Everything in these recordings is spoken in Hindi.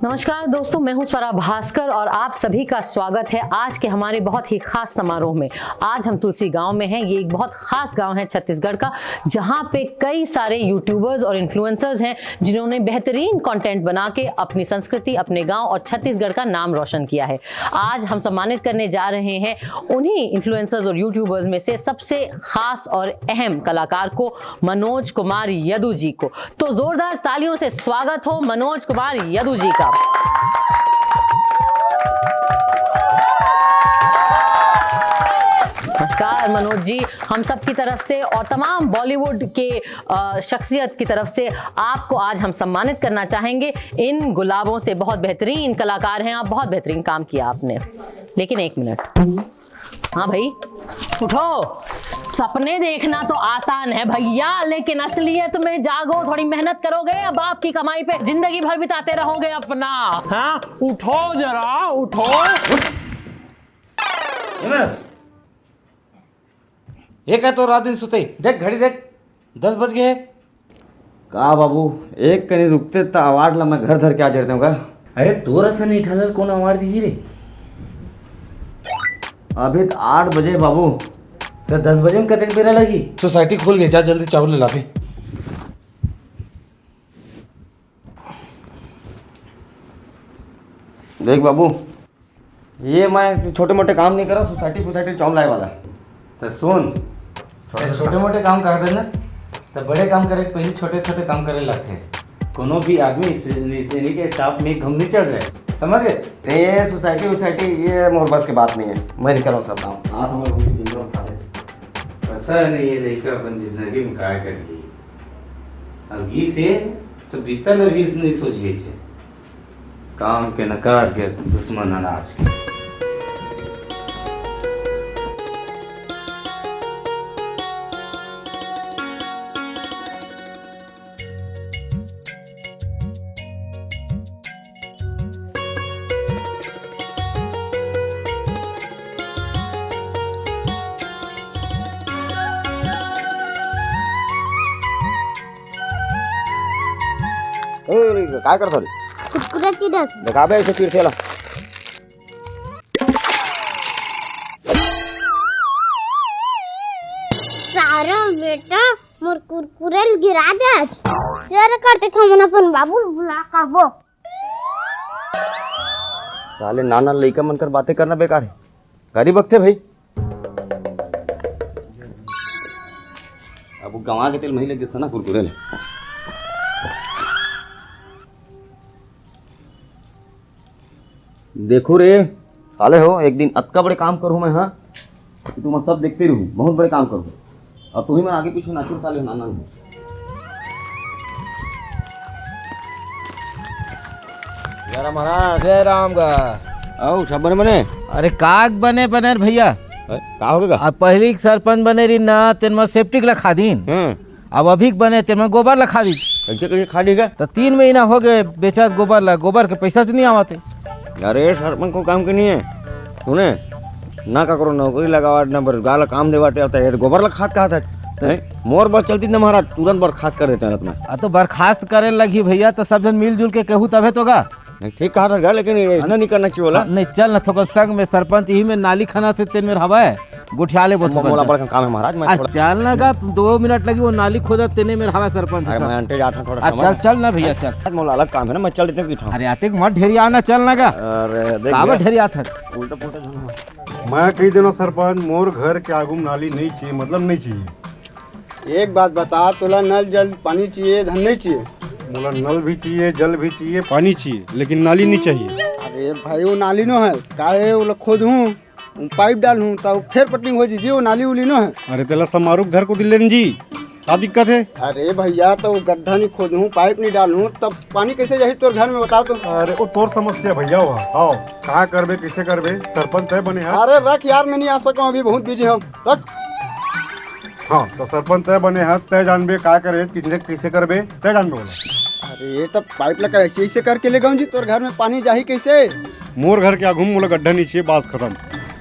नमस्कार दोस्तों, मैं हूं स्वरा भास्कर और आप सभी का स्वागत है आज के हमारे बहुत ही खास समारोह में। आज हम तुलसी गांव में हैं। ये एक बहुत खास गांव है छत्तीसगढ़ का, जहां पे कई सारे यूट्यूबर्स और इन्फ्लुएंसर्स हैं जिन्होंने बेहतरीन कंटेंट बना के अपनी संस्कृति, अपने गांव और छत्तीसगढ़ का नाम रोशन किया है। आज हम सम्मानित करने जा रहे हैं उन्हीं इन्फ्लुएंसर्स और यूट्यूबर्स में से सबसे खास और अहम कलाकार को, मनोज कुमार यदु जी को। तो जोरदार तालियों से स्वागत हो मनोज कुमार यदु जी का। नमस्कार मनोज जी, हम सब की तरफ से और तमाम बॉलीवुड के शख्सियत की तरफ से आपको आज हम सम्मानित करना चाहेंगे इन गुलाबों से। बहुत बेहतरीन कलाकार हैं आप, बहुत बेहतरीन काम किया आपने। लेकिन एक मिनट, हाँ भाई उठो। सपने देखना तो आसान है भैया, लेकिन असलियत में जागो, थोड़ी मेहनत करोगे, अब आपकी कमाई पे जिंदगी भर बिताते रहोगे अपना। हाँ उठो जरा, उठो। ये क्या तो रात दिन सुते, देख घड़ी देख 10 बज गए। का बाबू एक कहीं रुकते तो अवार्ड ला मैं घर धर के आ जाते हूँ। अरे तोरा से नहीं ठालल कौन अवार्ड दी रे? अभी तो 8 बजे बाबू। तो 10 बजे में कतक बेरा लगी? सोसाइटी खोल गई, जा जल्दी चावल ले ला पे। देख बाबू, ये मैं छोटे मोटे काम नहीं कर रहा, सोसाइटी चावल लाए वाला। तो सुन, छोटे मोटे काम कर देना तो बड़े काम करे, पहले छोटे छोटे काम करे लाते हैं। कोनो भी आदमी इसी के टॉप में घूमने चढ़ जाए, समझ गए? ते सोसाइटी ये मोर बस की बात नहीं है, मैं नहीं कर रहा हूँ सब काम। हाँ पता नहीं ये लड़का अपन जिंदगी में क्या कर ली। अब घी से तो बिस्तर में भी नहीं सोच गई छे। काम के नकाज के दुश्मन अनाज के। काय करतो रे? कुरकुरे चिरत देखा बे ऐसे तीर ला। सारा बेटा मोर कुरकुरे गिरा दे। यार करते थे मन अपन बाबू बुला का वो। साले नाना लइका मन कर बातें करना बेकार है, गरीब वक्त है भाई। अब गंवा के तेल मही लग गया ना कुरकुरे ले। देखो रे साले हो, एक दिन अतका बड़े काम करूँ मैं। हाँ तुम सब देखते रहूँ, बहुत बड़े काम करूँ और तुम्हें मैं आगे पीछे नाचू साले नाना हूँ। महाराज जय राम का। आओ सब बने बने। अरे काग बने बने भैया, का हो गया? अब पहली सरपंच बने रही ना, तेन में सेप्टिक लखा दीन। अब अभी बने तेन में गोबर लखा दी। कैसे खा लीगा? तो 3 महीना हो गए बेचा गोबर ला, गोबर के पैसा से नहीं आवाते। अरे सरपंच को काम करनी है, सुने ना का करो, नौकरी लगावा ना बरगाला काम देवाटे आता है। गोबर ला खाद कहा था मोर बस चलती ना महाराज, तुरंत बर्खास्त कर देते हैं अपना। तो बर्खास्त करे लगी भैया, तो सब जन मिलजुल के कहूँ तबे तो गा। ठीक कहा था, लेकिन इतना नहीं करना चाहिए वाला। नहीं चल ना थोड़ा संग में सरपंच ही में नाली खाना से तेन में हवा है गुठियाले बहुत मोला बड़ा काम है महाराज। मैं चल ना गा, 2 मिनट लगी वो नाली खोदा तेने में हवा सरपंच। मैं अंटे जाता थोड़ा। चल चल ना भैया चल, मोला अलग काम है ना, मैं चल देता हूँ। अरे आते मत ढेरी आना, चल ना गा। अरे काबर ढेरी आता उल्टा पुल्टा। मैं कही देना सरपंच, मोर घर के आगू नाली नहीं चाहिए, मतलब नहीं चाहिए। एक बात बता, तोला नल जल पानी चाहिए, धन नहीं चाहिए? मोला नल भी चाहिए, जल भी चाहिए, पानी चाहिए, लेकिन नाली नहीं चाहिए। अरे भाई वो नाली नो है, काहे वो खोद हूँ पाइप डाल हूँ तब फिर पटनी हो जी, वो नाली उली नो है। अरे तेला समारोह घर को दिले जी, क्या दिक्कत है? अरे भैया तो गड्ढा नहीं खोद हूँ, पाइप नहीं डाल हूँ, तब पानी कैसे जाही तोर घर में, बताओ तो। अरे वो तोर समस्या भैया हुआ। आओ कहा करबे, कैसे करबे, सरपंच है बने है। अरे रख यार, मैं नहीं आ सका, अभी बहुत बिजी हूँ, रख। हाँ तो सरपंच तय बने है, तय जानबे क्या करे, कैसे करबे तय जानबे बोला। अरे तब पाइप लगा ऐसे ऐसे करके ले गाऊँ जी, तोर घर में पानी जाही कैसे? मोर घर के आगू मोला गड्ढा नहीं चाहिए, बात खत्म।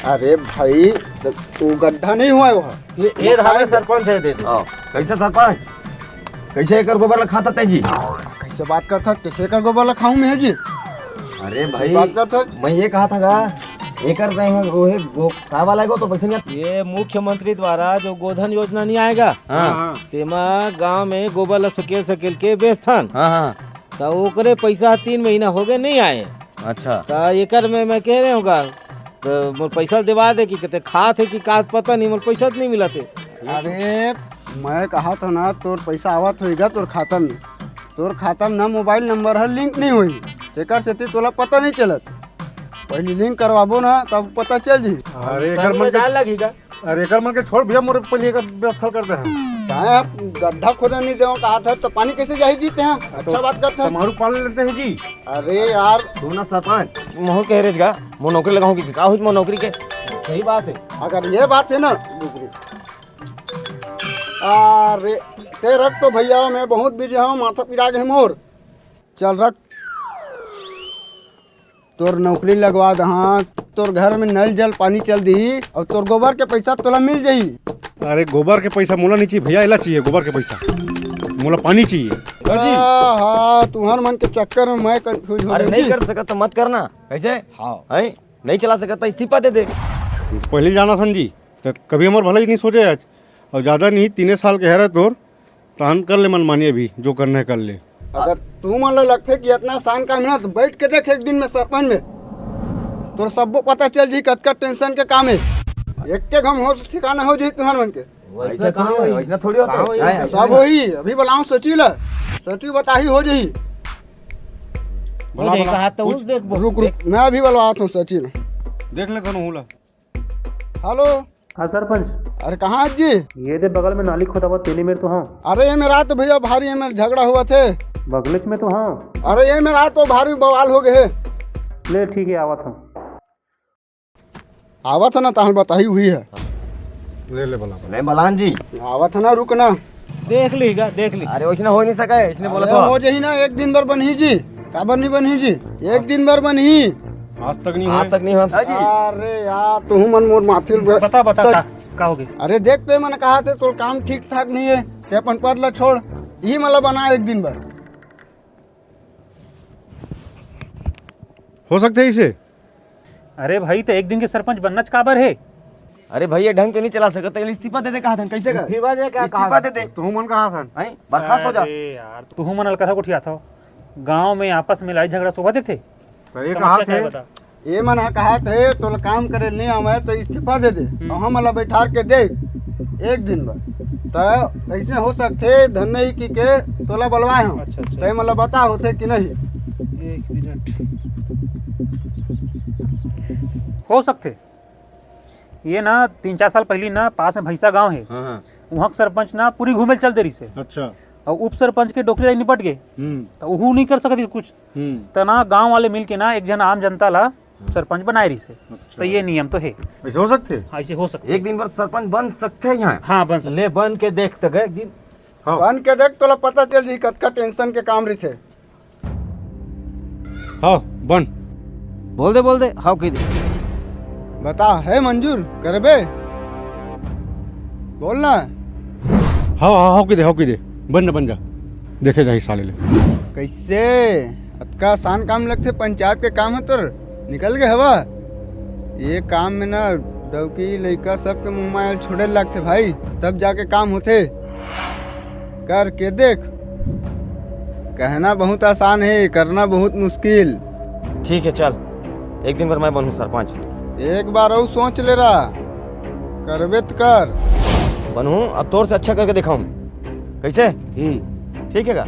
अरे भाई तू गड्ढा नहीं हुआ है वहाँ, ये धारे सरपंच है दे। कैसे सरपंच, कैसे एकर गोबर ला खाता तेजी? कैसे बात करता, कैसे कर गोबर खाऊं मैं जी? अरे भाई बात कर तो मैं ये कहा था गा ये कर रहे हैं वो है गो का वाला गो तो पैसे नहीं ये मुख्यमंत्री द्वारा जो गोधन योजना नहीं आएगा हाँ तेमा गांव में गोबर ला सकेल के बेचथन हाँ हाँ तो ओकरे पैसा 3 महीना हो गए नहीं आए। अच्छा तो एकर में मैं कह रहे होगा तो मोर पैसा दिवा दे कि कहते खात है कि का पता नहीं, मोर पैसा तो नहीं मिला थे। अरे मैं कहा था ना तोर पैसा आवत होएगा तोर खाता में, तोर खाता में ना मोबाइल नंबर है लिंक नहीं हुई तेकर से तोला पता नहीं चलत। पहले लिंक करवाबो ना तब पता चल जी। अरे एकर मन के लगेगा। अरे एकर मन के छोड़ भैया, मोरे पहले एकर व्यवस्था करते हैं। काहे आप गड्ढा खोदा नहीं देव कहा था तो पानी कैसे जाही जीते हैं। अच्छा बात करते हैं। समारू पाल लेते हैं जी। अरे यार सुना सरपंच मोहन कह रहे गा मो नौकरी लगाऊं कि का हुई मो नौकरी के सही बात है। अगर ये बात है ना अरे ते रख तो भैया मैं बहुत बिजी हूँ, माथा पिरा गए मोर। चल रख तोर नौकरी लगवा दहा, तोर घर में नल जल पानी चल दी और तोर गोबर के पैसा तोला मिल जाही। अरे गोबर के पैसा मोला नहीं चाहिए भैया, इला चाहिए गोबर के पैसा, मोला पानी चाहिए। हाँ तुम्हार मन के चक्कर में मैं कंफ्यूज हो अरे गई नहीं जी। कर सकता तो मत करना कैसे हाँ है नहीं चला सकता इस्तीफा दे दे। पहले जाना सन जी तो कभी हमारे भला ही नहीं सोचे आज, और ज़्यादा नहीं 3 साल के है रहे तोर तान कर ले मन मानिए अभी जो करना है कर ले। अगर तू मन ला लगते कि इतना आसान काम है ना तो बैठ के देख एक दिन में सरपंच में तो सबको पता चल जी कतका टेंशन के काम है। एक के घम हो ठिकाना हो जी तुम्हार मन के वैसा थोड़ी होता है सब हो ही अभी बुलाऊं सची ला सची बताही हो जाही। भला भला कहा तो उस देख रुक रुक मैं अभी बुलवाता हूँ सची ने। देख लेता हूँ ला। हेलो हाँ सरपंच, अरे कहाँ आज जी। ये दे बगल में नाली खोदा हुआ तेली मेरे तो हाँ। अरे ये मेरा तो भैया भारी है मेरा झगड़ा हुआ थे। बगलेच में तो हाँ। अरे ये मेरा तो भारी बवाल हो गए। ले ठीक है आवा था। आवा था ना ताहल बताही हुई है। ले भला नहीं बलान जी आवा था ना रुकना। देख लीगा देख ली। अरे वैसे हो नहीं सका है इसने बोला अरे तो हो जाही ना एक दिन भर बनी जी, काबर नहीं बनी जी, एक दिन भर बनी। आज तक नहीं आज हुआ। तक नहीं हुआ अरे यार तू मन मोर माथिल बता का हो गई। अरे देख तो मैंने कहा थे तो काम ठीक ठाक नहीं है ते अपन पद ला छोड़ यही मतलब बना एक दिन भर। हो सकते है इसे। अरे भाई तो एक दिन के सरपंच बनना काबर है। अरे भैया ढंग से नहीं चला सकता इस्तीफा दे दे कहा था कैसे का इस्तीफा दे दे तू मन कहा था हैं बर्खास्त हो जा। अरे यार तू मन अलकथा को था गांव में आपस में लड़ाई झगड़ा शोभा थे। तो ये कहा थे ये मना कहा थे तो काम करे नहीं आवे तो इस्तीफा दे दे और हम अला बैठा के दे एक दिन भर तो ऐसे हो सकते धन नहीं की के तोला बलवाए हम। अच्छा, अच्छा। तो मतलब बता होते कि नहीं। एक मिनट हो सकते ये ना 3-4 साल पहले ना पास में भैंसा गांव है वहाँ के सरपंच ना पूरी घूमे चलते रही से अच्छा और उप सरपंच के डोकरी निपट गए तो वो नहीं कर सकती कुछ तो ना गांव वाले मिल के ना एक जन आम जनता ला सरपंच बनाए रही से। तो ये नियम तो है ऐसे हो सकते। ऐसे हो सकते। एक दिन भर सरपंच बन सकते हैं यहाँ हाँ बन सकते। ले बन के देख तक एक दिन हाँ बन के देख तोला पता चल जी कतका टेंशन के काम रही थे। हाँ बन बोल दे हाँ कह दे बता है मंजूर करबे बोलना। हाँ हाँ हाँ की दे बन जा देखे जाही साले ले। कैसे अतका आसान काम लगते पंचायत के काम है तोर निकल गए हवा। ये काम में ना डौकी लड़का सबके मुँह मायल छोड़े लगते भाई तब जाके काम होते। कर के देख कहना बहुत आसान है करना बहुत मुश्किल। ठीक है चल एक दिन भर मैं बनूँ सरपंच एक बार और सोच ले रहा करबे तो कर बनूँ अब तोर से अच्छा करके दिखाऊँ कैसे ठीक है का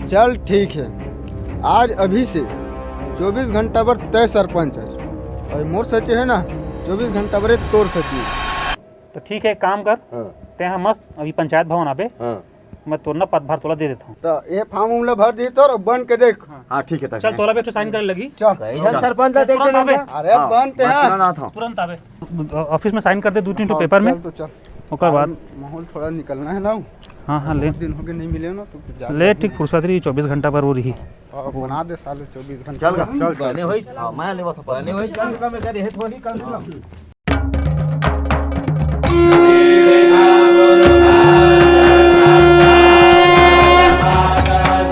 चल ठीक है आज अभी से 24 घंटा भर तय सरपंच है और मोर सचिव है ना 24 घंटा भर तोर सचिव। तो ठीक है काम कर ते यहाँ मस्त अभी पंचायत भवन आबे मैं तोर ना पदभार तोला दे देता हूँ। तो ये फॉर्म उमला भर दी तो बन के देख। हाँ ठीक है चल तोला भी साइन करे लगी चल सरपंच देख तुरंत आबे अरे बनते हैं तुरंत आबे ऑफिस में साइन कर दे 2-3 पेपर में। चल तो चल ओकर बाद माहौल थोड़ा निकलना है ना। हाँ ले दिन हो गए नहीं मिले ना तो जा ले ठीक फुर्सत रही 24 घंटा पर वो रही। और बना दे साले 24 घंटा। चल मैं लेवा था नहीं होई चल का में करे है थोड़ी कम से कम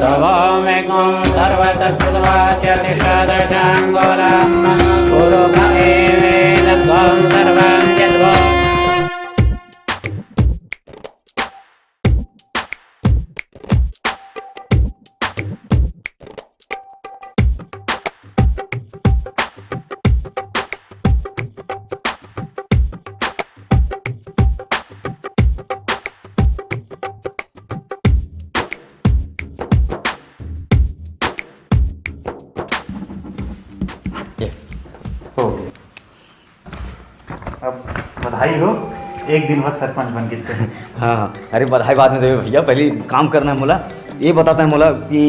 सभा में हो गया। अब बधाई हो, एक दिन बाद सरपंच बन गए थे। हाँ हाँ, अरे बधाई बाद में देवे भैया, पहले काम करना है मोला। ये बताता है मोला कि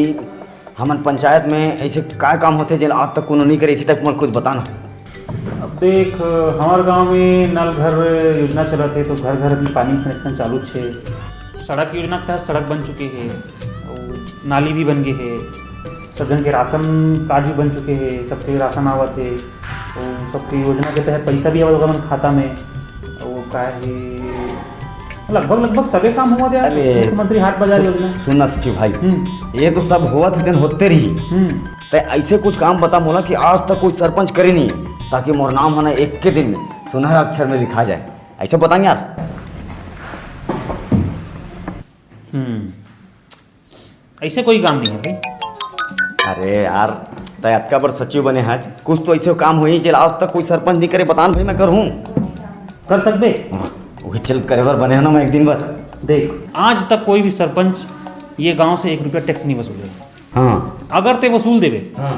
हमन पंचायत में ऐसे काय काम होते जो आज तक कोनो नहीं करे, इसी टाइप मोला कुछ बताना। अब देख, हमारे गांव में नल घर योजना चला थे, तो घर घर अभी पानी कनेक्शन चालू छे। सड़क योजना के तहत सड़क बन चुके हैं और नाली भी बन गए है। सब जन के राशन कार्ड भी बन चुके हैं, सबके राशन आवत है और सबके योजना के तहत पैसा भी आवत होगा मन खाता में। और का है लगभग सभी काम हुआ दिया। अरे, मुख्यमंत्री हाट बाजार योजना। सुनना सचिव भाई, ये तो सब हुआ था, दिन होते रही। तो ऐसे कुछ काम बता मोला कि आज तक कोई सरपंच करे नहीं है, ताकि मोर नाम होना एक के दिन में सुनहरा अक्षर में लिखा जाए। ऐसे बताएंगे यार। ऐसे कोई काम नहीं है भाई। अरे यार, तो अतका बड़ सचिव बने हैं, कुछ तो ऐसे काम हुई चल आज तक कोई सरपंच नहीं करे, बतान भाई मैं करूँ। कर सकते वही चल करे बार बने हैं ना मैं एक दिन बार। देख, आज तक कोई भी सरपंच ये गांव से 1 रुपया टैक्स नहीं वसूले। हाँ, अगर ते वसूल देवे हाँ,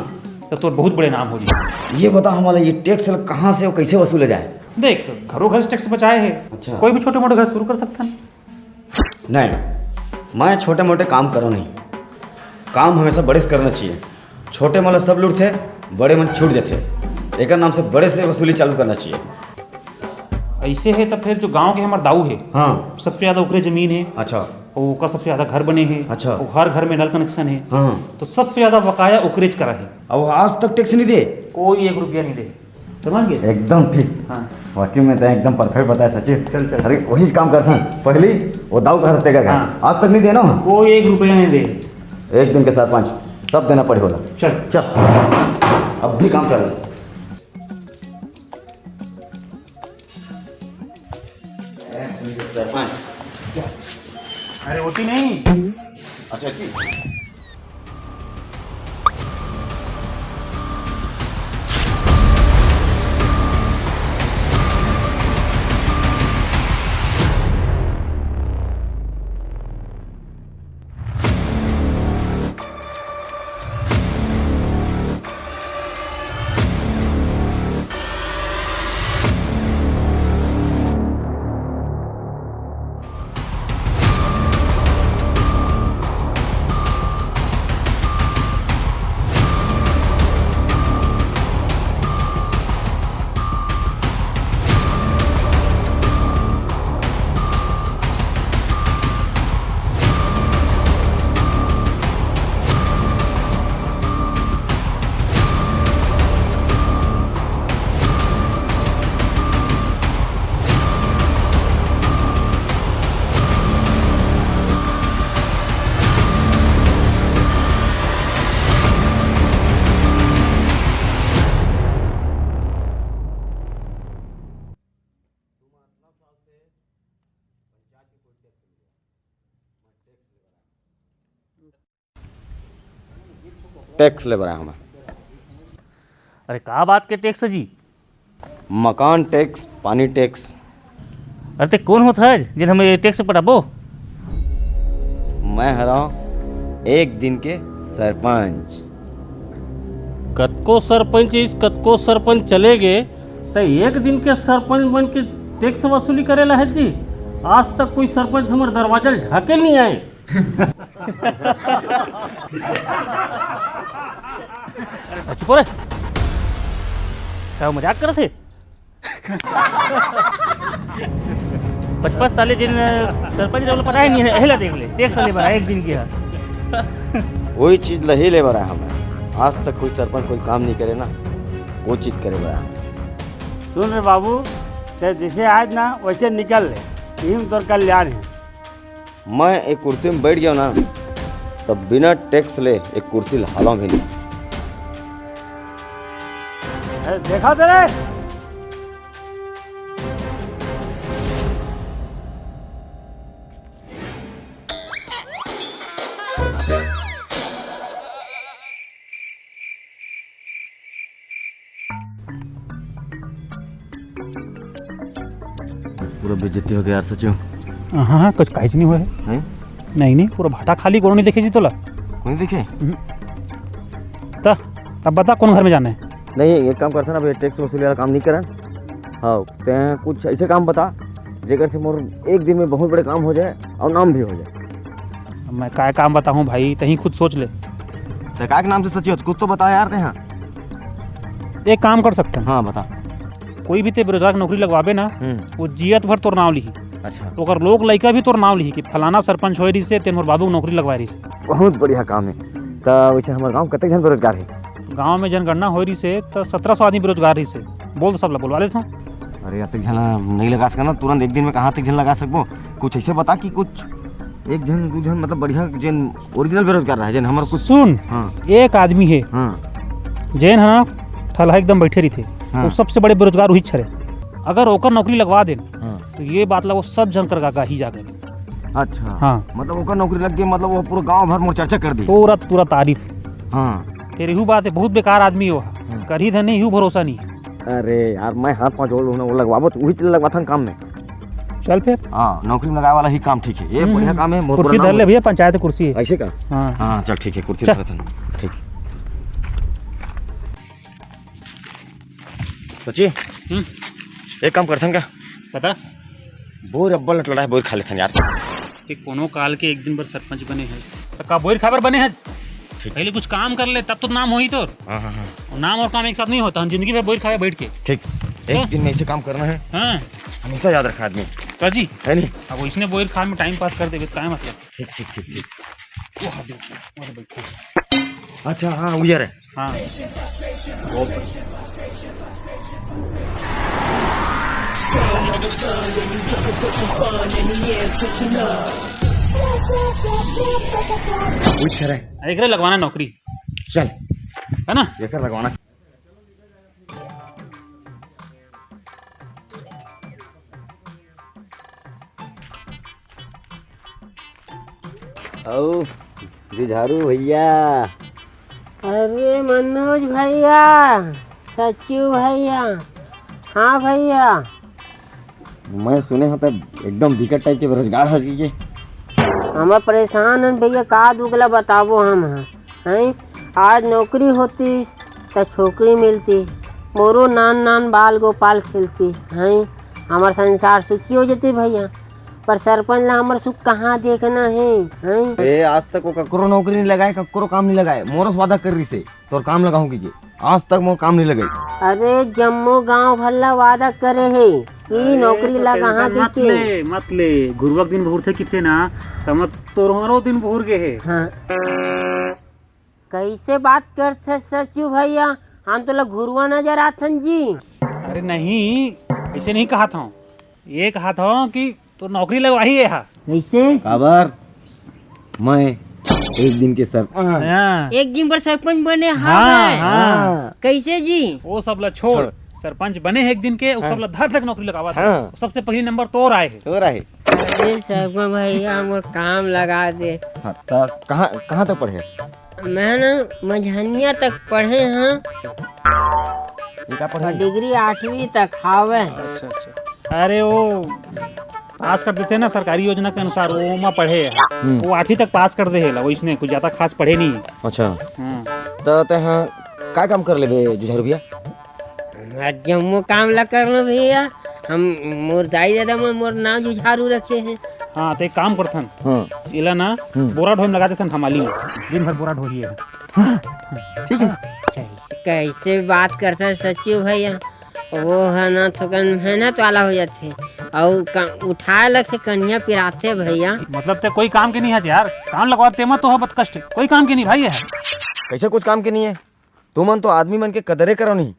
तो तोर बहुत बड़े नाम हो जाए। ये बता हमारा ये टैक्स कहाँ से और कैसे वसूले जाए? देख, घरों घर से टैक्स बचाए है। अच्छा। कोई भी छोटे मोटे घर शुरू कर सकता है। नहीं, मैं छोटे मोटे काम करो नहीं, काम हमेशा बड़े से करना चाहिए। छोटे मोले सब लूट थे, बड़े मन छूट जाते। एक नाम से बड़े से वसूली चालू करना चाहिए। ऐसे है तो फिर जो गांव के हमारे दाऊ है, हाँ, सबसे ज्यादा ओकरे जमीन है अच्छा, और ओकर सबसे ज्यादा घर बने हैं। अच्छा। और हर घर में नल कनेक्शन है। हाँ, तो सबसे ज्यादा बकाया ओकरेज करा है। अब आज तक टैक्स नहीं दे। कोई 1 रुपया नहीं दे। समझ गए? एकदम ठीक। हाँ। वाकई में तो एकदम परफेक्ट बताया सचिव। चल। अरे वही काम करता हूँ, पहले वो दाऊ का रहते का हाँ। आज तक नहीं देना। कोई 1 रुपया नहीं दे। एक दिन के सरपंच सब देना पड़े होला। चल चल, अब भी काम चल। सरपंच, अरे होती नहीं। अच्छा की टैक्स ले रहा हूँ। अरे का बात के टैक्स जी? मकान टैक्स, पानी टैक्स। अरे ते कौन होता है जिन हमें टैक्स पटाबो? मैं हरा एक दिन के सरपंच। कतको सरपंच इस कतको सरपंच चले गए तो एक दिन के सरपंच बन के टैक्स वसूली करेला है जी। आज तक कोई सरपंच हमारे दरवाजा झाके नहीं आए। चुप रे, क्या मजाक कर थे? 55 साल दिन सरपंच रोल पढ़ाई नहीं है, एहला देख ले टैक्स ले बना एक दिन की है। वही चीज लही ले बरा हमें। आज तक कोई सरपंच कोई काम नहीं करे ना, वो चीज करे बरा। सुन रे बाबू, जैसे आज ना वैसे निकल ले, यही तो कल्याण है। मैं एक कुर्सी में बैठ गया ना तब बिना टैक्स ले एक कुर्सी हालों में ली। देखा तेरे पूरा बेइज्जती हो गया यार सचिव। हाँ कुछ काहीच नहीं हुआ है। हैं? नहीं पूरा भाटा खाली कोनो नहीं देखे जी तोला। कोई देखे? तो अब बता कौन घर में जाना है? नहीं एक काम करता ना भाई, टैक्स वसूली वाला काम नहीं करन। हाँ ते कुछ ऐसे काम बता जेकर से मोर एक दिन में बहुत बड़े काम हो जाए और नाम भी हो जाए। मैं क्या काम बताऊँ भाई, तही खुद सोच ले। ते का के नाम से सचिव कुछ तो बता यार। ते हाँ एक काम कर सकते हैं। हाँ बता। कोई भी ते बेरोजगार की नौकरी लगवाबे ना, वो जियत भर तोर नाम लिखी। अच्छा ओकर लोग लड़का भी तोर नाम लिखी कि फलाना सरपंच होए रही से तेन मोर बाबू को नौकरी लगवा रही से। बहुत बढ़िया काम है। तो वैसे हमारे गाँव कतक जन बेरोजगार है? गांव में जनगणना हो रही से तो 1700 आदमी बेरोजगार रही से। बोल तो सब ला बोलवा लेता हूँ। अरे अब तक झन नहीं लगा सकना तुरंत एक दिन में, कहाँ तक झन लगा सकबो? कुछ ऐसे बता कि कुछ एक जन दू जन मतलब बढ़िया जन ओरिजिनल बेरोजगार रहा जन हमारा कुछ। सुन हाँ एक आदमी है हाँ जैन है ना ठला एकदम बैठे रही थे। वो सबसे बड़े बेरोजगार वही छरे। अगर ओकर नौकरी लगवा दे तो ये बात ला वो सब जन कर गा ही जाकर। अच्छा हाँ मतलब ओकर नौकरी लग गई, मतलब वो पूरा गांव भर मोर चर्चा कर दी। पूरा तारीफ। हाँ फिर यू बात है, बहुत बेकार आदमी हो कर ही धन यू भरोसा नहीं। अरे यार मैं हाथ पाँव जोड़ लूँ ना, वो लगवाबो तो वही चीज लगवा था काम में। चल फिर हाँ नौकरी में लगाए वाला ही काम ठीक है, ये बढ़िया काम है। मोर कुर्सी पूरा धर ले नाम भैया, पंचायत कुर्सी है। ऐसे का? हाँ हाँ चल ठीक है, कुर्सी चल। धरा था ठीक। सोचिए एक काम कर क्या पता बोर अब्बल लड़ा है, बोर खा लेते यार। कि कोनो काल के एक दिन भर सरपंच बने हैं तो का बोर खबर बने हैं। पहले कुछ काम कर ले तब तो नाम हो ही। तो हाँ हाँ हाँ नाम और काम एक साथ नहीं होता। हम जिंदगी भर बोर खाए बैठ के। ठीक, एक दिन में ऐसे काम करना है। हाँ हमेशा याद रखा आदमी तो जी है नहीं। अब इसने बोर खा में टाइम पास कर देवे तो क्या मतलब। ठीक ठीक ठीक ठीक। अच्छा हाँ उजर है। हाँ उजर है। एक लगवाना नौकरी चल है ना। जैसा लगवाना। ओ जुझारू भैया। अरे मनोज भैया, सचिव भैया। हाँ भैया। मैं सुने हैं तब एकदम दिक्कत टाइप के बेरोजगार है जी। हम परेशान हैं भैया, का दुगला बताबो हम हैं। आज नौकरी होती तो छोकरी मिलती, मोरो नान बाल गोपाल खेलती हैं। हमार संसार सुखी हो जाती भैया। पर सरपंच ला हमार सुख कहाँ देखना है। ए आज तक वो ककरो नौकरी नहीं लगाए, ककरो काम नहीं लगाए। मोरस वादा कर रही से तोर काम लगाऊं कीजिए, आज तक मोर काम नहीं लगाई। अरे जम्मू गांव भल्ला वादा करे है कि नौकरी ला कहाँ देखे। मत ले गुरुवक दिन भूर थे किथे ना समझ तोरो दिन भूर गए है। हाँ कैसे बात कर सचिव भैया, हम तो लोग घुरुआ नजर आथन जी। अरे नहीं ऐसे नहीं कहा था, ये कहा था कि तो नौकरी लगवाही है। कैसे काबर मैं एक दिन के सर एक दिन पर सरपंच बने। हाँ। कैसे जी? वो सब ला छोड़, सरपंच बने हैं एक दिन के, उस सब ला धर तक नौकरी लगावा था। सबसे पहले नंबर तोर आए है। तो रहे अरे सरपंच भैया मोर काम लगा दे। हाँ, कहाँ तक पढ़े? मैं ना मझनिया तक पढ़े हैं। क्या पढ़ा? डिग्री 8वीं तक हावे। अच्छा अरे वो पास कर देते ना सरकारी योजना के अनुसार, वो में पढ़े है। वो 8वीं तक पास कर दे है, वो इसने कुछ ज्यादा खास पढ़े नहीं। अच्छा तो ते हाँ क्या काम कर ले बे जुझारू भैया? जम्मू काम ला कर लो भैया। हम मोर दाई दादा मोर नाम जुझारू रखे हैं। हाँ तो एक काम करथन। हाँ इला ना बोरा ढोम लगा देथन हमाली में, दिन भर बोरा ढोही है। ठीक है। कैसे बात करता सचिव भैया, वो है ना थोकन मेहनत वाला हो जाते और उठाए लग से कन्या पिराते भैया। मतलब ते कोई काम के नहीं है यार, काम लगवाते मत तो है बत कष्ट, कोई काम के नहीं भाई है। कैसे कुछ काम के नहीं है? तुमन तो आदमी मन के कदरे करो नहीं।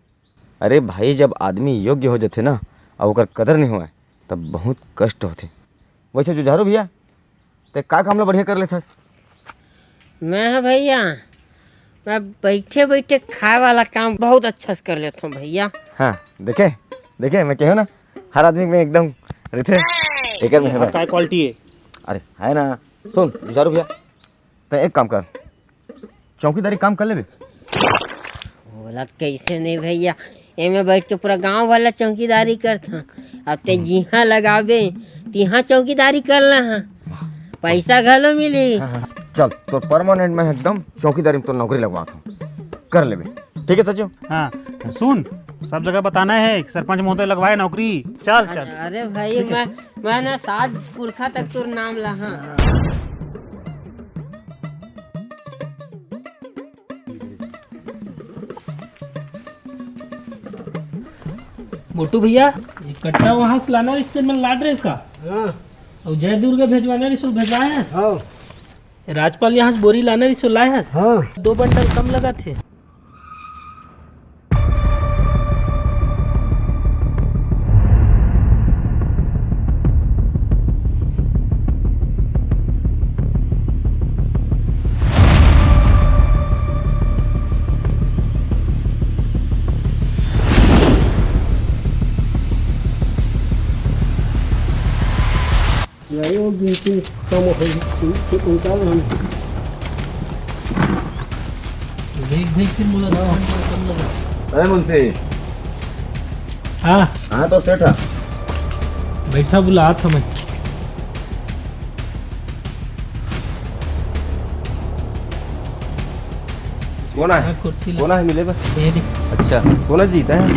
अरे भाई जब आदमी योग्य हो जाते ना और ओकर कदर नहीं हुआ तब बहुत कष्ट होते। वैसे जुझारू भैया ते का काम ला बढ़िया कर लेता? मैं भैया मैं बैठे बैठे खाए वाला काम बहुत अच्छा से कर लेता हूँ भैया। हाँ देखे देखे मैं कहूँ ना हर आदमी में एकदम रहते एक में है क्या क्वालिटी है? अरे है ना सुन जुझारू भैया तो एक काम कर चौकीदारी काम कर ले बे। बोला कैसे नहीं भैया, एमे बैठ के पूरा गांव वाला चौकीदारी करता। अब ते जिहाँ लगाबे तिहाँ चौकीदारी करना है, पैसा घलो मिली। चल तो परमानेंट में एकदम चौकीदारी में तो नौकरी लगवा कर ले बे। ठीक है सचिव? हाँ सुन, सब जगह बताना है सरपंच महोदय लगवाए नौकरी। चल चल। अरे भाई मैं ना 7 पुरखा तक तोर नाम लहा। मोटू भैया ये कट्टा वहाँ से लाना रिश्ते में लाड रेस का। और जय दुर्गा भेजवाना रिसोल भेजवाए हैं। राजपाल यहाँ से बोरी लाना रिसोल लाए हैं। 2 बंडल कम लगा थे। अरे मुंशी हाँ हाँ तो सेठ बैठा बुला था मैं। कौन है? कुर्सी कौन है मिले बस? अच्छा कौन जीता है?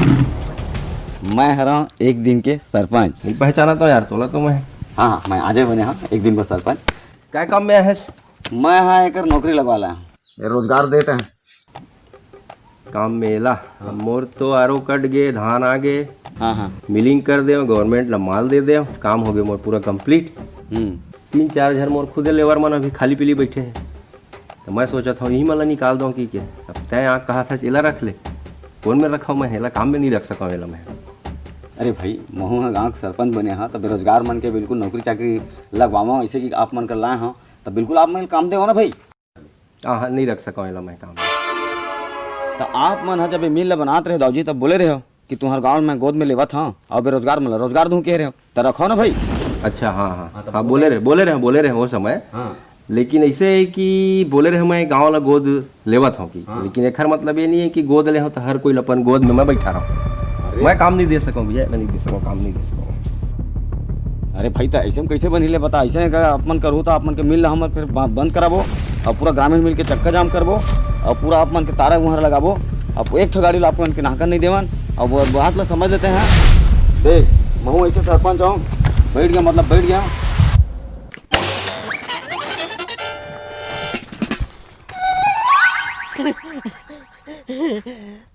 मैं हरा एक दिन के सरपंच। नहीं पहचाना तो यार, तोला तो मैं। हाँ मैं आज बने हाँ एक दिन पर सरपंच। क्या काम में है? मैं हाँ एक नौकरी लगवा ला रोजगार देते हैं काम मेला मोर तो आरो कट गए, धान आ गए। हाँ हाँ मिलिंग कर दे, गवर्नमेंट ला माल दे दे, काम हो गए मोर पूरा कंप्लीट। 3-4 घर मोर खुदे लेबर मन अभी खाली पीली बैठे हैं। तो मैं सोचा था यही मला निकाल दूँ कि क्या। अब तय आँख कहा था एला रख ले, कौन में रखा मैं हेला काम में नहीं रख सका एला मैं। अरे भाई महू हाँ गाँव के सरपंच बने हाँ तो बेरोजगार मन के बिल्कुल नौकरी चाकरी लगवावा ऐसे कि आप मन कर लाए हाँ तो बिल्कुल आप मन काम दे ना भाई। हाँ नहीं रख सका एला मैं काम। तो आप मन हाँ जब मिल ला बनाते रहे दाऊजी तब बोले रहे हो कि तुम्हारे गाँव में गोद में लेवत हाँ और बेरोजगार मतलब रोजगार दूँ कह रहे हो तो रखो ना भाई। अच्छा हाँ हाँ हाँ बोले रहे वो समय। हाँ लेकिन ऐसे है कि बोले रहे मैं गाँव ला गोद लेवत हूँ कि लेकिन एक मतलब ये नहीं है कि गोद ले हो तो हर कोई अपन गोद में मैं बैठा रहा हूँ। मैं काम नहीं दे सकूँ भैया, मैं नहीं दे सकूँ, काम नहीं दे सकूँ। अरे भाई तो ऐसे में कैसे बनी ले बता। ऐसे अपन करूँ तो आप मन के मिल रहा फिर बंद कराबो और पूरा ग्रामीण मिल के चक्का जाम करबो और पूरा आप मन के तारा वहाँ लगाबो। अब एक ठो गाड़ी ला आपको उनके नाकर नहीं देवन और वो बात ला समझ लेते हैं। देख महू ऐसे सरपंच हूँ, बैठ गया मतलब बैठ गया।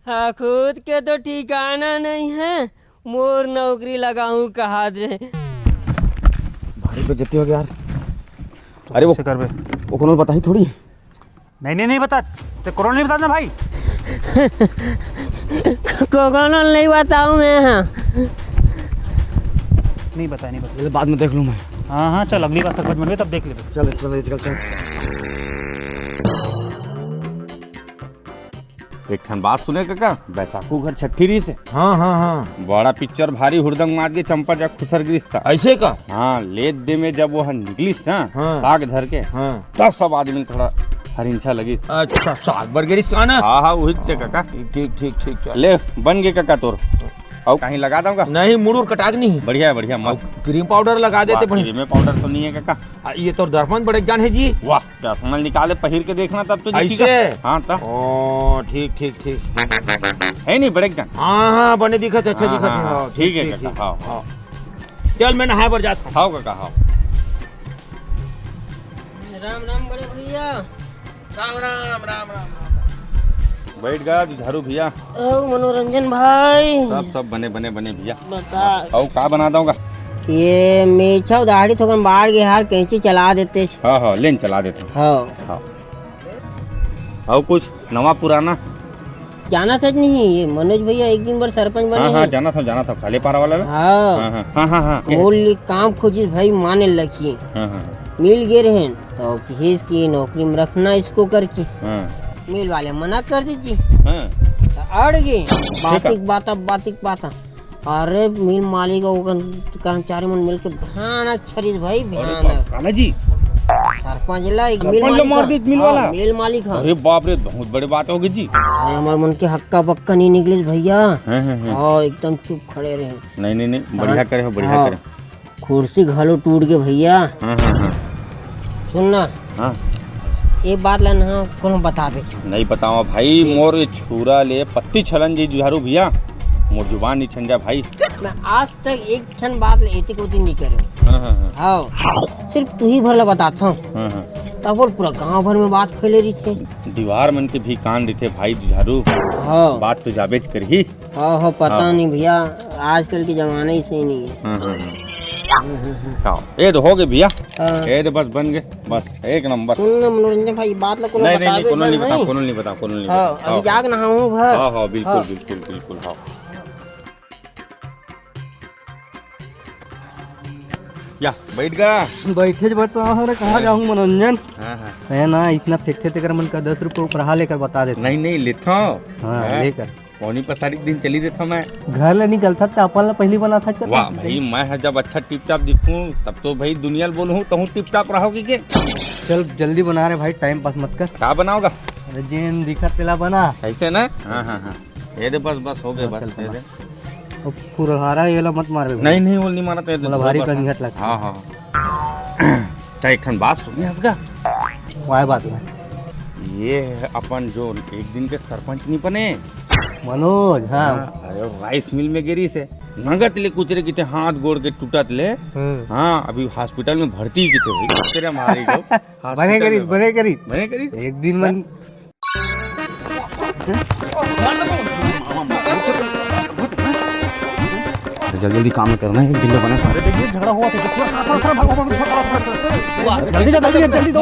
हाँ खुद के तो ठिकाना नहीं है, मोर नौकरी लगाऊं कहा रे। भारी बेइज्जती हो गया यार। अरे वो कर बे। वो कौन बताई थोड़ी। नहीं बता तो कोरोना नहीं बता भाई। कोरोना नहीं बताऊं मैं। हाँ नहीं बता बाद में देख लूँ मैं। हाँ चल अगली बार सरपंच बन गए तब देख ले। चल एक ठन बात सुने काका, बैसाखू घर छठीरी से। हाँ बड़ा पिक्चर भारी हुड़दंग मार के चंपा जब खुसर गिरिस था ऐसे का। हाँ लेट दे में जब वो निकलिस ना साग धर के तब सब आदमी थोड़ा हरिंछा लगी। अच्छा साग बर्गेरिस का ना। हाँ वही से काका। ठीक ले बन गए काका तोर। और कहीं लगा दूंगा? नहीं मुड़ कटाक नहीं। बढ़िया मस्त। क्रीम पाउडर लगा देते। क्रीम पाउडर तो नहीं है काका। ये तो दर्पण बड़े जान है जी। वाह चश्मा निकाले पहिर के देखना तब तो ऐसे। हाँ तब ठीक है नहीं बड़े जान। हाँ बने दिखत अच्छा दिखत। ठीक है काका। हाँ चल मैं नहाए पर जाता। हाँ काका हाँ। राम बड़े भैया। राम बैठ गया झारू भैया। मनोरंजन भाई सब बने भैया। बता और का बना दूंगा? ये मेछा दाढ़ी थोकन बाढ़ के हार कैंची चला देते। हाँ लेन चला देते। हाँ और कुछ नवा पुराना जाना था नहीं? ये मनोज भैया एक दिन बार सरपंच बने। हाँ जाना था खाली पारा वाला। हाँ हाँ बोल काम खोजिस भाई माने लगी। हाँ मिल गए रहे तो खींच की नौकरी में रखना इसको करके। हाँ मिल वाले मना कर दीजिए हाँ तो अड़ गए। बातिक बाता अरे मिल मालिक और कर्मचारी मन मिल के भयानक छरीस भाई, भयानक। काला जी सरपंच ला एक मिल सरपंच मालिक मार दी मिल वाला? मिल मालिक। हाँ अरे बाप रे बहुत बड़ी बात होगी जी। हमारे मन के हक्का बक्का नहीं निकले भैया। हाँ हाँ हाँ हाँ एकदम चुप खड़े रहे। नहीं बढ़िया करे हो, बढ़िया करे। कुर्सी घलो टूट गए भैया। हाँ हाँ हाँ सुनना हाँ एक बात ला ना कोनो बतावे नहीं बताओ भाई, मोर ये छुरा ले पत्ती छलन जी जुझारू भैया, मोर जुबान नहीं छंजा भाई। मैं आज तक एक क्षण बात एती कोती नहीं करे। हाँ हाँ हाँ हाँ सिर्फ तू ही भला बताता हूँ। हाँ हाँ तब और पूरा गांव भर में बात फैले रही थे। दीवार मन के भी कान देते भाई जुझारू। हाँ बात तो जाबेज कर ही। हाँ पता नहीं भैया, आजकल के जमाने ही सही नहीं है। हाँ हाँ हाँ ये तो हो गए भैया, हाँ। ये तो बस बन गए, बस एक नंबर। सुन मनोरंजन भाई बात ला कोनो नहीं बतावे कोनो नहीं जब बता, नहीं। कोनो नहीं बता, कोनो नहीं हाँ बता। अभी जाग नहाऊं घर। हाँ हाँ बिल्कुल हाँ। बिल्कुल बिल्कुल हाँ। या बैठ गया बैठे बैठता अरे कहाँ जाऊँ मनोरंजन। हाँ हाँ है ना इतना फेंकते तेकर मन का 10 रुपये ऊपर लेकर बता देते। नहीं नहीं लेता हूँ। हाँ लेकर पौनी पसारी दिन चली देता मैं। घर ले निकलता तो अपन ला पहली बना था। वाह भाई मैं जब अच्छा टिप टाप दिखूं तब तो भाई दुनिया बोलूँ तो टिप टाप रहोगी के। चल जल्दी बना रहे भाई, टाइम पास मत कर। क्या बनाओगा? अरे जेन दिखा तेला बना ऐसे ना। हाँ हाँ हाँ ये दे बस बस हो गए बस ये दे। फुरहारा ये ला मत मार। नहीं नहीं वो नहीं मारा तो मतलब भारी का निहट लगता। हाँ हाँ चाहे एक खन बात सुनी हंसगा। वाह बात है ये है अपन जो एक दिन के सरपंच नहीं बने मनोज। हाँ अरे राइस मिल में गिरी से नगत ले कुचरे की थे, हाथ गोड़ के टूटत ले। हाँ अभी हॉस्पिटल में भर्ती की थे भाई तेरे मारी को। बने करी एक दिन मन जल्दी जल्दी काम करना है, दिन बना सारे। झगड़ा हुआ जल्दी जल्दी दो।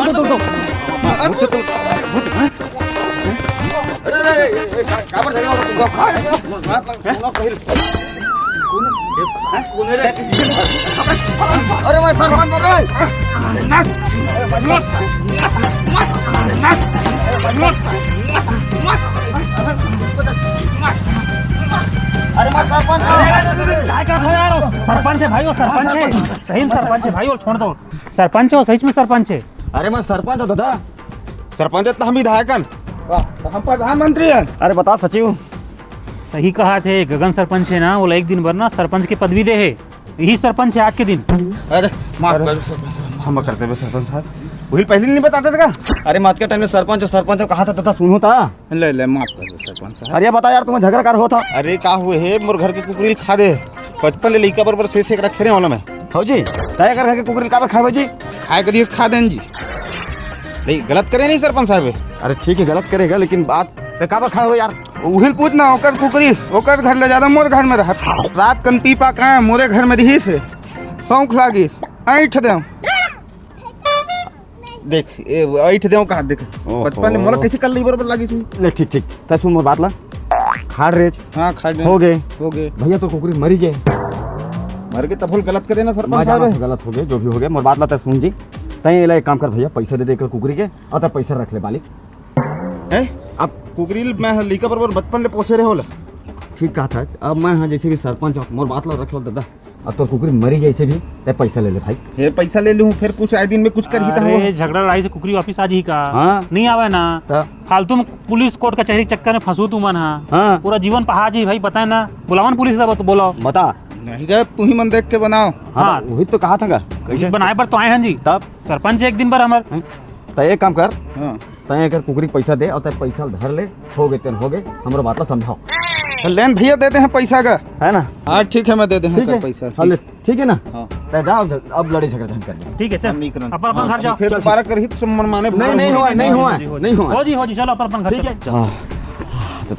अरे मैं सरपंच सरपंच है भाई, वो सरपंच है, सही में सरपंच है भाई, और छोड़ दो सरपंच है, वो सही में सरपंच है। अरे मैं सरपंच हूँ दादा। सरपंच तो हम विधायकन, हम प्रधानमंत्री हैं। अरे बता सचिव। सही कहा थे, गगन सरपंच है ना, वो एक दिन भर ना सरपंच की पदवी दे है, यही सरपंच है आज के दिन। अरे माफ कर क्षमा करते हुए सरपंच साहब, वही पहले नहीं बताते थे का? अरे मत के टाइम में सरपंच कहा था दादा सुनो था। ले माफ कर दो सरपंच साहब। अरे बता यार तुम्हें झगड़ा कर हो था। अरे का हुए है मोर घर के कुकरी खा दे, बचपन ले लइका बराबर से एक रखे वाला मैं। हो जी तय कर के कुकरी का खाए जी, खाए के दिए खा देन जी। नहीं गलत करे नहीं सरपंच साहब। अरे ठीक है गलत करेगा लेकिन बात तो काबर खाए हो यार। उहिल पूछना ओकर कुकरी ओकर घर ले जादा, मोर घर में रह रात कन पीपा का मोरे घर में रही से शौक लागी ऐठ दे। देख ऐठ दे कहा देख बचपन में मोला कैसे कर ली बराबर लागी सुन। ले ठीक ठीक तय सुन मोर बात ला। खाड़ रे हां खाड़ हो गए भैया तो कुकरी मरी गए। मर के तब गलत करे ना सरपंच साहब। गलत हो गए जो भी हो गए मोर बात ला तय सुन जी। तय एक काम कर भैया, पैसा दे देकर कुकरी के और तब पैसा रख ले मालिक। है अब कुकरी मैं लइका बराबर बचपन ले पोसे रहे होला। ठीक कहा था। अब मैं हाँ जैसे भी सरपंच हूँ मोर बात ला रख लो दादा। अब तो कुकरी मरी जैसे भी तय पैसा ले ले भाई। फिर पैसा ले लूं फिर कुछ आए दिन में कुछ कर ही अरे झगड़ा लड़ाई से कुकरी वापिस आज ही का। हाँ। नहीं आवे ना ता? फालतू में पुलिस कोर्ट कचहरी चक्कर में फंसू तू मन। हाँ। पूरा जीवन पहा जी भाई, बताए ना बुलावन पुलिस तो बोलो। बता नहीं जब तू ही मन देख के बनाओ। हाँ वही तो कहा था कैसे बनाए पर तो आए हैं जी, तब सरपंच एक दिन पर हमार। तय एक काम कर, हाँ तय कर कुकरी पैसा दे और तय पैसा धर ले। हो गए तेन हो गए, हमारा बात ला समझाओ। तो लेन भैया देते हैं पैसा का है ना। हाँ ठीक है मैं दे हैं पैसा। ठीक है ना। हाँ। तय जाओ अब लड़ाई झगड़ा कर। ठीक है चल अपन अपन घर जाओ। फिर दोबारा कर ही तो मन माने नहीं हुआ हो जी चलो अपन घर। ठीक है तो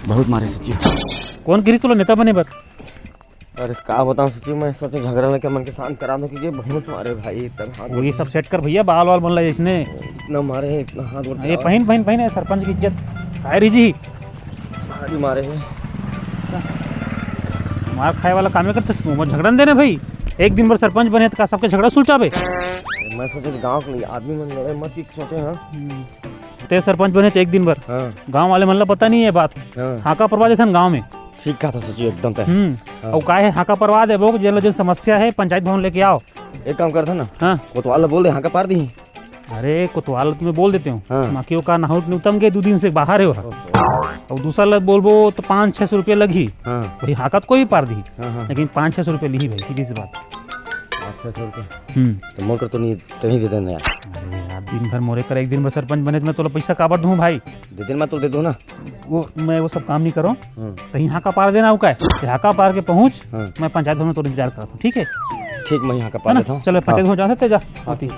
बहुत मारे सचिव। कौन गिरी तो नेता बने बात। अरे का बताऊं सचिव, मैं सोचे झगड़ा लेके मन के शांत करा दूं क्योंकि बहुत मारे भाई। तब वही सब सेट कर भैया, बाल वाल बन ला इसने इतना मारे इतना हाथ ये पहन है सरपंच की इज्जत है री जी। भारी मारे हैं। मार खाए वाला काम करते झगड़न देने भाई। एक दिन भर सरपंच बने तो का सबके झगड़ा सुलझावे। मैं सोचे गांव के आदमी मन लड़े मत की सोचे। हाँ ते सरपंच बने एक दिन भर गांव वाले मन ला पता नहीं है बात। हाका परवा देथन गांव में। ठीक कहा था सचिव एकदम तय। और का है हाका परवा दे वो जो समस्या है पंचायत भवन लेके आओ। एक काम करता ना, हाँ कोतवाल बोल दे हाका पार दी। अरे कोतवाल तुम्हें बोल देते हूँ बाकी का नहुट न्यूतम के 2 दिन से बाहर है और दूसरा लग बोलबो तो 500-600 रुपये लगी। भाई हाका तो कोई भी पार दी लेकिन 500-600 रुपये ली भाई, सीधी सी बात। 500 रुपये तो मोर कर तो नहीं तभी दे देना यार। अरे यार दिन भर मोरे कर एक दिन में सरपंच बने तो मैं तो पैसा काबर दूँ भाई। दे दिन मैं तो दे दूँ ना। मैं वो सब काम नहीं करो कहीं हाका पार देना हो का हाका पार के पहुँच मैं पंचायत भवन में तो इंतजार करता हूँ। ठीक है ठीक, मैं यहाँ का पार देता हूँ। चलो पंचायत भवन जाते जा आती।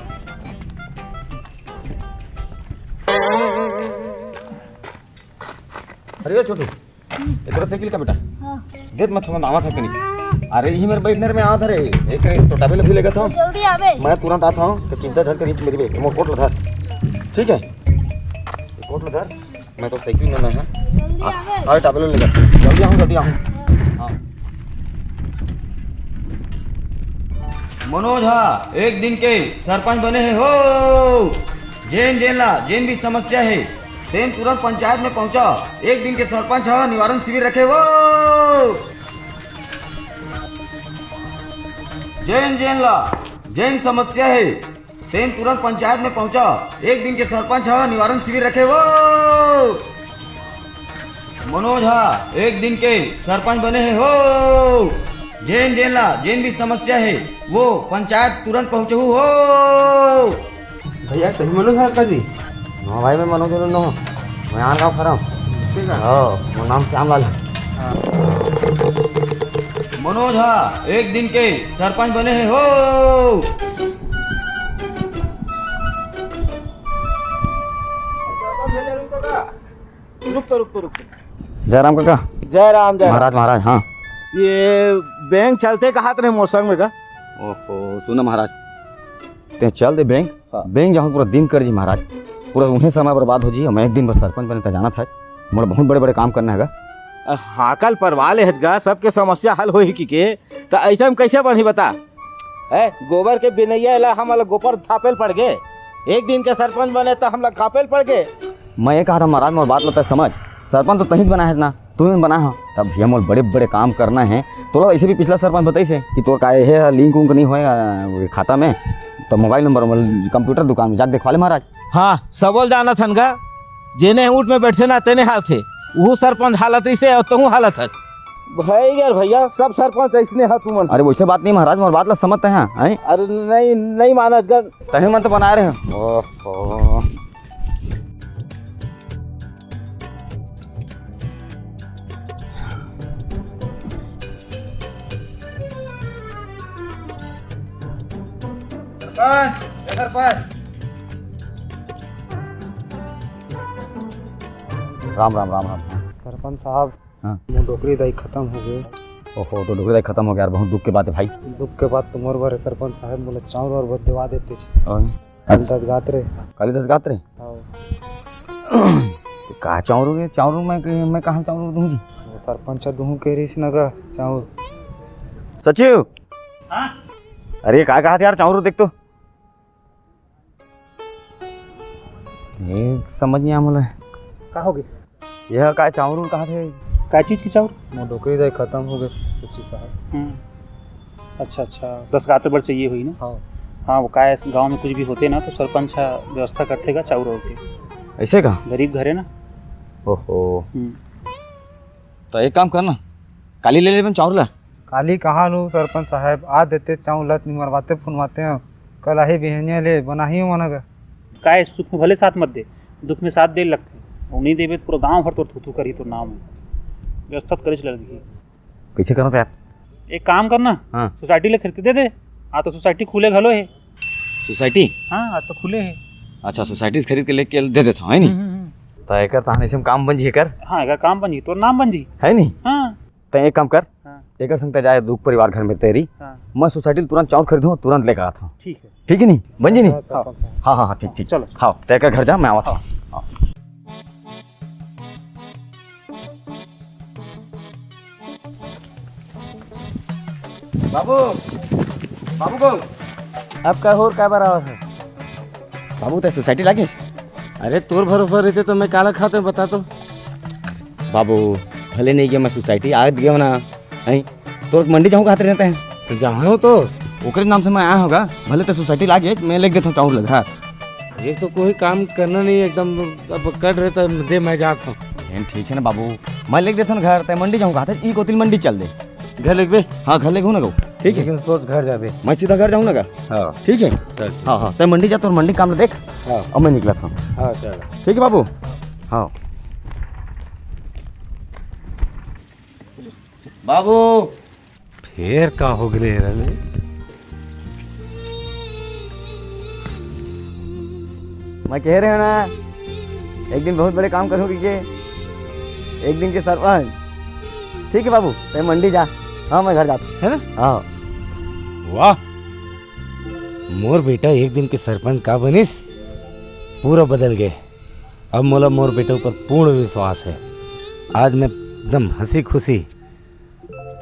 अरे छोटू एक साइकिल का बेटा देख मैं थोड़ा आवा था कहीं। अरे यही मेरे बैठने में आ था रे एक टोटा भी लेगा था जल्दी आवे। मैं तुरंत आता हूँ तो चिंता धर कर रीच मेरी बेग मोर कोट लधा। ठीक है कोट लधा मैं तो साइकिल में है आ टाबल लेगा। जल्दी आऊँ। हाँ मनोज हाँ एक दिन के सरपंच बने हैं हो। जेन भी समस्या है तेन तुरंत पंचायत में पहुंचा। एक दिन के सरपंच हाँ निवारण शिविर रखे वो। जेन समस्या है तेन तुरंत पंचायत में पहुंचा। एक दिन के सरपंच हाँ निवारण शिविर रखे वो। मनोज हाँ एक दिन के सरपंच बने हैं हो। जेन भी समस्या है वो पंचायत तुरंत पहुंचे हो। भैया सही मनोज हाँ जी। हाँ भाई मैं मनोज न मैं यहाँ गाँव खड़ा हूँ। ठीक है हाँ वो नाम श्यामलाल है। मनोज हाँ एक दिन के सरपंच बने हैं हो। रुक। जयराम काका। जय राम महाराज। हाँ ये बैंक चलते कहा तेरे मोटरसाइकिल में का। ओहो सुनो महाराज ते चल दे बैंक। बैंक जाऊँ पूरा दिन कर जी महाराज, पूरा उन्हें समय बर्बाद हो जी। मैं एक दिन बस सरपंच बने जाना था, मोरा बहुत बड़े काम करना है। हाकल परवा ले हजगा सबके समस्या हल हो ही के तो ऐसा में कैसे बनी बता है। गोबर के बिनैया ला हम गोबर थापेल पड़ गए। एक दिन के सरपंच बने तो हम लोग कापेल पड़ गए। मैं ये कहा था महाराज मोर बात लगता है समझ। सरपंच तो तही बना है ना, तुम्हें बना है तब भैया मोर बड़े काम करना है। तो ऐसे भी पिछला सरपंच बताई से कि तोर का है लिंक उंक नहीं होए खाता में तो मोबाइल नंबर कंप्यूटर दुकान में जाके देखवा ले महाराज। हाँ सबल जाना थनगा जेने ऊँट में बैठे ना तेने हाल थे वो सरपंच हालत ऐसे और तू हालत है भाई यार। भैया सब सरपंच ऐसने है तुम। अरे वैसे बात नहीं महाराज मोर बात ला समझते हैं। अरे नहीं माना तही मन तो बना रहे हैं। ओहो सरपंच राम। सरपंच साहब हाँ डोकरी दाई खत्म हो गए। ओहो तो डोकरी दाई खत्म हो गया यार, बहुत दुख के बात है भाई। दुख के बाद तो मोर बारे सरपंच साहब बोले चाउर और बदवा देते कालिदास गात रहे तो कहा चाउर मैं कहाँ चाउर दूंगी। सरपंच दूँ के रही नगा चाउर। सचिव अरे कहा यार चाउर देख तो ये समझ नहीं आमला का हो गए यह का चाउर कहा थे क्या चीज़ की चाउर। मोर डोकरी दाई खत्म हो गए सचिव साहब। अच्छा 10 गाते बड़ चाहिए हुई ना। हाँ वो का गांव में कुछ भी होते ना तो सरपंच व्यवस्था करते का चाउर और के ऐसे का गरीब घर है ना। ओहो तो एक काम करना काली ले ले चाउर ला। काली कहाँ लूँ सरपंच साहब आ देते चाउर लत नहीं मरवाते फुनवाते हैं। कल आही बिहनिया ले बना ही मना का सुख में भले साथ मत दे दुख में साथ दे लगते और नहीं देवे पूरा गांव भर तो थू करी तो नाम है व्यवस्था करे चल रही। कैसे करना था यार। एक काम करना सोसाइटी ले खरीद दे दे। तो सोसाइटी खुले घलो है। सोसाइटी हाँ आज तो खुले है। अच्छा सोसाइटी से खरीद के लेके दे देता हूँ है नहीं तो एक ऐसे काम बन जी कर। हाँ एक काम बन जी तो नाम बन जी है नहीं। हाँ तो एक काम कर एक संग जाए दुख परिवार घर में तेरी मैं सोसाइटी तुरंत चाउर खरीदूँ तुरंत लेकर आता हूँ। ठीक है नहीं बन जी नहीं। हाँ ठीक चलो हाँ तय कर घर जा मैं आता हूँ। बाबू को अब का और क्या बराबर है बाबू ते सोसाइटी लागे अरे तोर भरोसा रहते तो मैं काला खाते बता तो बाबू भले नहीं गया मैं सोसाइटी आ गया ना नहीं तो मंडी जाऊँगा खाते रहते हैं जाऊँ तो ओकरे नाम से मैं आया होगा भले तो सोसाइटी लागे मैं लिख देता हूँ चाउर लगा ये तो कोई काम करना नहीं एकदम अब कर रहे तो दे मैं जाता हूँ ठीक है ना बाबू मैं लिख देता हूँ घर ते मंडी जाऊँगा ई कोतिल मंडी चल दे घर लिख बे हाँ घर लेके ना गो ठीक है लेकिन सोच घर जाबे मैं सीधा घर जाऊँ ना हाँ ठीक है हाँ हाँ तो मंडी जाता हूँ मंडी काम देख हाँ अब मैं निकला था हाँ चल ठीक है बाबू हाँ बाबू फिर का हो गए रे मैं कह रहे हो ना एक दिन बहुत बड़े काम करोगे के एक दिन के सरपंच ठीक है बाबू तो मंडी जा हाँ मैं घर जाता है ना हाँ वाह मोर बेटा एक दिन के सरपंच का बनिस पूरा बदल गए अब मोला मोर बेटे ऊपर पूर्ण विश्वास है आज मैं एकदम हंसी खुशी